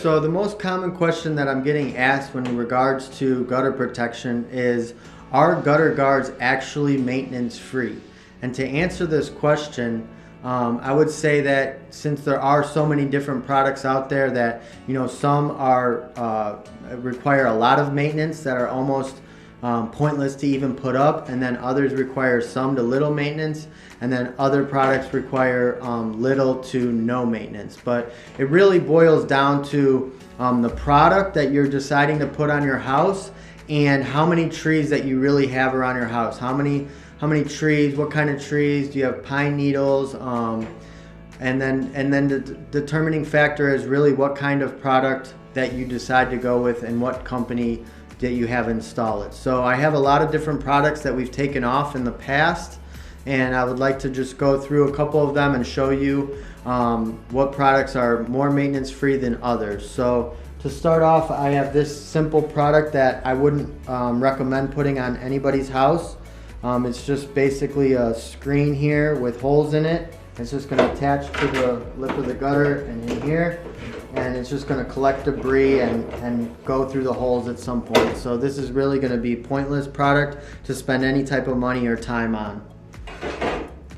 so the most common question that I'm getting asked in regards to gutter protection is, are gutter guards actually maintenance free? And to answer this question, I would say that since there are so many different products out there that, some are require a lot of maintenance that are almost pointless to even put up, and then others require some to little maintenance, and then other products require little to no maintenance. But it really boils down to the product that you're deciding to put on your house and how many trees that you really have around your house. How many trees, what kind of trees, do you have pine needles? And then the determining factor is really what kind of product that you decide to go with and what company that you have install it. So I have a lot of different products that we've taken off in the past, and I would like to just go through a couple of them and show you what products are more maintenance free than others. So to start off, I have this simple product that I wouldn't recommend putting on anybody's house. It's just basically a screen here with holes in it. It's just going to attach to the lip of the gutter and in here, and it's just going to collect debris and go through the holes at some point. So this is really going to be pointless product to spend any type of money or time on.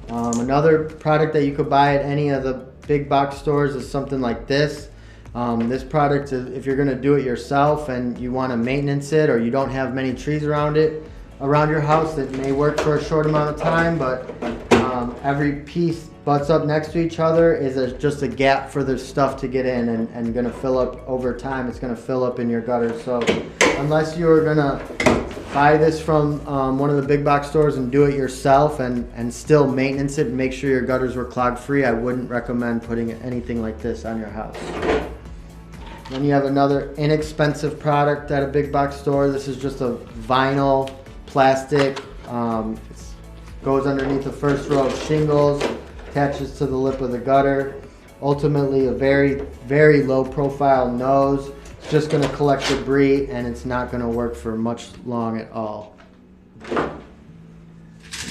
Another product that you could buy at any of the big box stores is something like this. This product is, if you're going to do it yourself and you want to maintenance it, or you don't have many trees around your house, that may work for a short amount of time, but every piece butts up next to each other is just a gap for the stuff to get in, and going to fill up over time. It's going to fill up in your gutter. So unless you're going to buy this from one of the big box stores and do it yourself and still maintenance it and make sure your gutters were clog free, I wouldn't recommend putting anything like this on your house. Then you have another inexpensive product at a big box store. This is just a vinyl plastic. It goes underneath the first row of shingles, attaches to the lip of the gutter. Ultimately a very, very low profile nose. It's just going to collect debris, and it's not going to work for much long at all.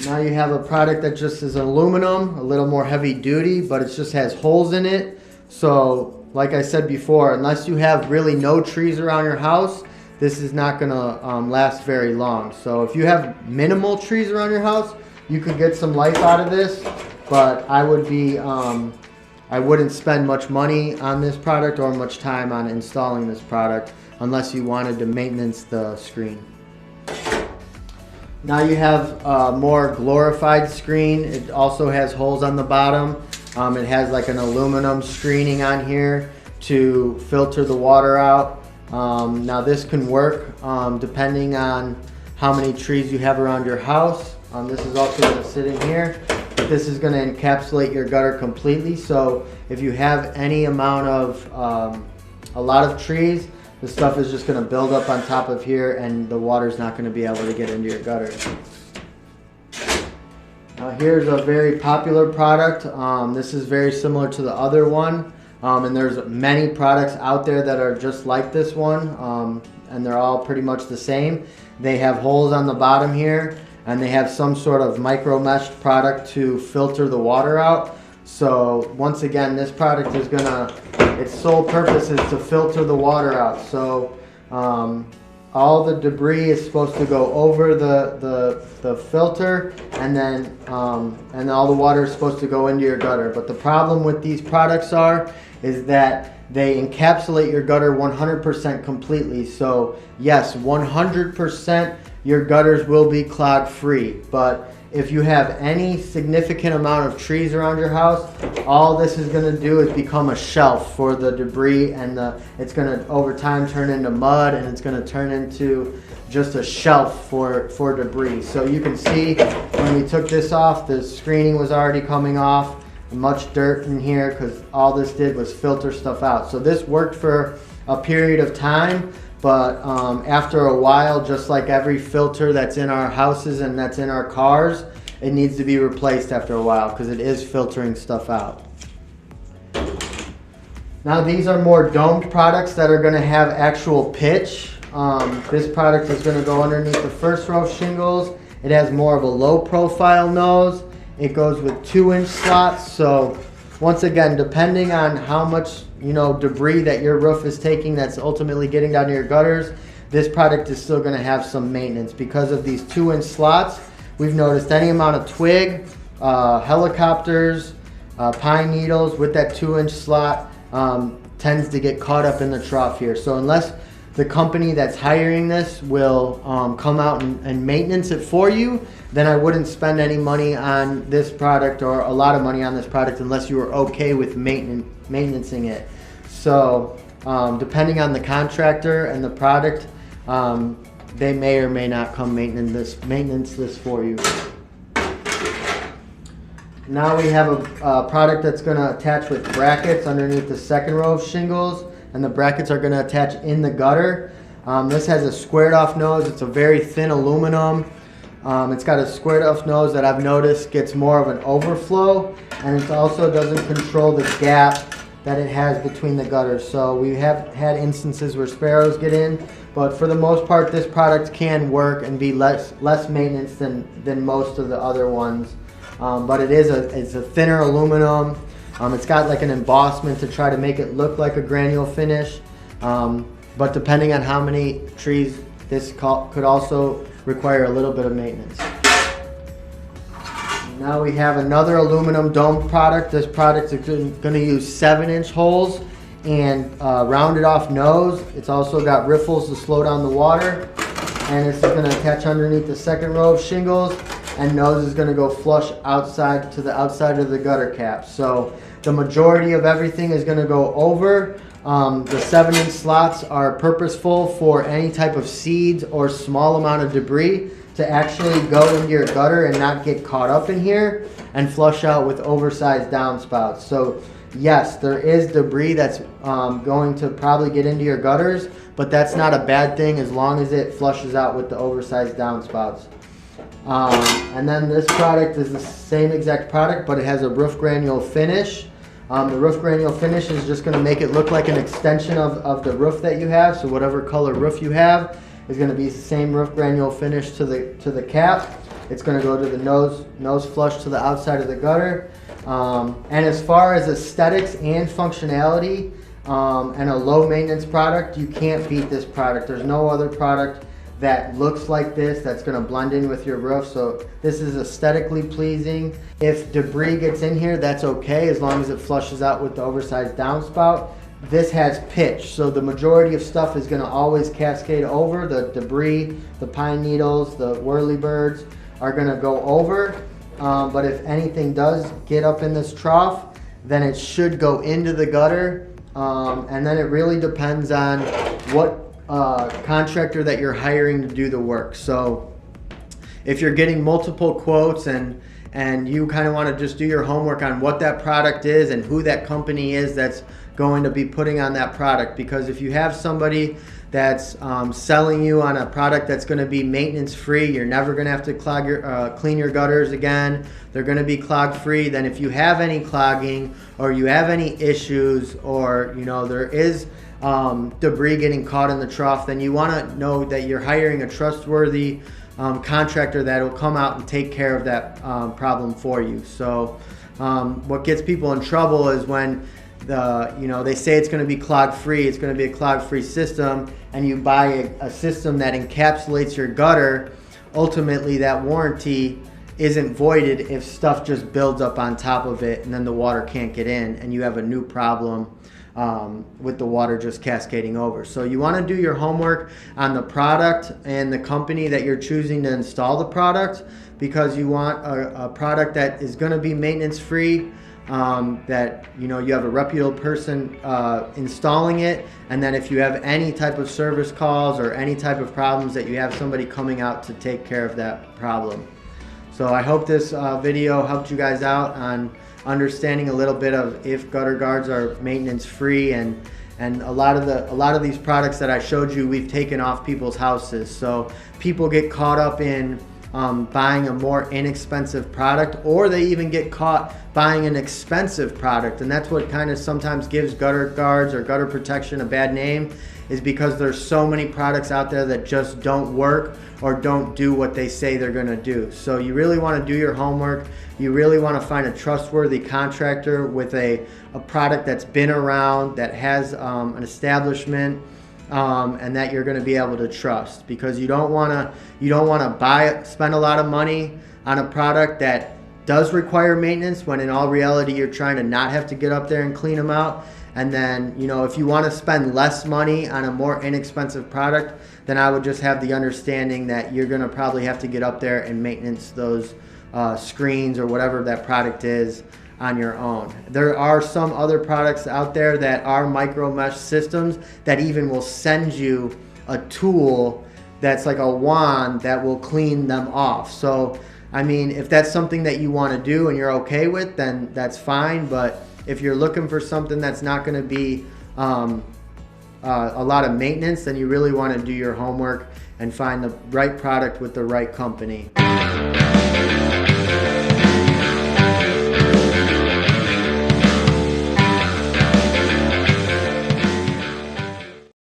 Now you have a product that just is aluminum, a little more heavy duty, but it just has holes in it. So like I said before, unless you have really no trees around your house, this is not going to last very long. So if you have minimal trees around your house, you could get some life out of this, but I wouldn't spend much money on this product or much time on installing this product unless you wanted to maintenance the screen. Now you have a more glorified screen. It also has holes on the bottom. It has like an aluminum screening on here to filter the water out. Now this can work depending on how many trees you have around your house. This is also going to sit in here. This is going to encapsulate your gutter completely. So if you have any amount of a lot of trees, the stuff is just going to build up on top of here, and the water's not going to be able to get into your gutter. Now here's a very popular product. This is very similar to the other one. And there's many products out there that are just like this one, and they're all pretty much the same. They have holes on the bottom here, and they have some sort of micro meshed product to filter the water out. So once again, this product is its sole purpose is to filter the water out. So all the debris is supposed to go over the filter, and then all the water is supposed to go into your gutter. But the problem with these products is that they encapsulate your gutter 100% completely. So yes, 100% your gutters will be clog free. But if you have any significant amount of trees around your house, all this is going to do is become a shelf for the debris, and it's going to over time turn into mud, and it's going to turn into just a shelf for debris. So you can see when we took this off, the screening was already coming off. Much dirt in here because all this did was filter stuff out. So this worked for a period of time, but after a while, just like every filter that's in our houses and that's in our cars, it needs to be replaced after a while because it is filtering stuff out. Now these are more domed products that are going to have actual pitch. This product is going to go underneath the first row of shingles. It has more of a low profile nose. It goes with 2-inch slots, so once again, depending on how much, you know, debris that your roof is taking that's ultimately getting down to your gutters, this product is still going to have some maintenance. Because of these 2-inch slots, we've noticed any amount of twig, helicopters, pine needles with that 2-inch slot tends to get caught up in the trough here. So unless the company that's hiring this will come out and maintenance it for you, then I wouldn't spend any money on this product, or a lot of money on this product, unless you were okay with maintaining it. So depending on the contractor and the product, they may or may not come maintenance this for you. Now we have a product that's going to attach with brackets underneath the second row of shingles, and the brackets are going to attach in the gutter. This has a squared off nose. It's a very thin aluminum. It's got a squared off nose that I've noticed gets more of an overflow, and it also doesn't control the gap that it has between the gutters. So we have had instances where sparrows get in, but for the most part this product can work and be less maintenance than most of the other ones. But it's a thinner aluminum. It's got like an embossment to try to make it look like a granule finish. But depending on how many trees, this could also require a little bit of maintenance. Now we have another aluminum dome product. This product is going to use 7-inch holes and rounded off nose. It's also got riffles to slow down the water. And it's going to attach underneath the second row of shingles. And nose is going to go flush outside to the outside of the gutter cap. So the majority of everything is going to go over. The 7-inch slots are purposeful for any type of seeds or small amount of debris to actually go into your gutter and not get caught up in here and flush out with oversized downspouts. So yes, there is debris that's going to probably get into your gutters, but that's not a bad thing as long as it flushes out with the oversized downspouts. And then this product is the same exact product, but it has a roof granule finish. The roof granule finish is just going to make it look like an extension of the roof that you have. So whatever color roof you have is going to be the same roof granule finish to the cap. It's going to go to the nose flush to the outside of the gutter. And as far as aesthetics and functionality and a low maintenance product, you can't beat this product. There's no other product that looks like this that's going to blend in with your roof. So this is aesthetically pleasing. If debris gets in here, that's okay as long as it flushes out with the oversized downspout. This has pitch, so the majority of stuff is going to always cascade over. The debris, the pine needles, the whirlybirds are going to go over. But if anything does get up in this trough, then it should go into the gutter. And then it really depends on what contractor that you're hiring to do the work. So if you're getting multiple quotes and you kind of want to just do your homework on what that product is and who that company is that's going to be putting on that product, because if you have somebody that's selling you on a product that's going to be maintenance free, you're never going to have to clean your gutters again, they're going to be clog free, then if you have any clogging or you have any issues, or you know there is debris getting caught in the trough, then you want to know that you're hiring a trustworthy contractor that will come out and take care of that problem for you. So what gets people in trouble is when they say it's going to be clog free, it's going to be a clog free system, and you buy a system that encapsulates your gutter. Ultimately that warranty isn't voided if stuff just builds up on top of it and then the water can't get in and you have a new problem with the water just cascading over. So you want to do your homework on the product and the company that you're choosing to install the product, because you want a product that is going to be maintenance free, that you have a reputable person installing it, and then if you have any type of service calls or any type of problems, that you have somebody coming out to take care of that problem. So I hope this video helped you guys out on understanding a little bit of if gutter guards are maintenance free, and a lot of these products that I showed you we've taken off people's houses. So people get caught up in buying a more inexpensive product, or they even get caught buying an expensive product. And that's what kind of sometimes gives gutter guards or gutter protection a bad name, is because there's so many products out there that just don't work or don't do what they say they're going to do. So you really want to do your homework. You really want to find a trustworthy contractor with a product that's been around, that has an establishment, and that you're going to be able to trust, because you don't want to spend a lot of money on a product that does require maintenance, when in all reality you're trying to not have to get up there and clean them out. And then, if you want to spend less money on a more inexpensive product, then I would just have the understanding that you're going to probably have to get up there and maintenance those screens or whatever that product is on your own. There are some other products out there that are micro mesh systems that even will send you a tool that's like a wand that will clean them off. So, I mean, if that's something that you want to do and you're okay with, then that's fine. But if you're looking for something that's not going to be a lot of maintenance, then you really want to do your homework and find the right product with the right company.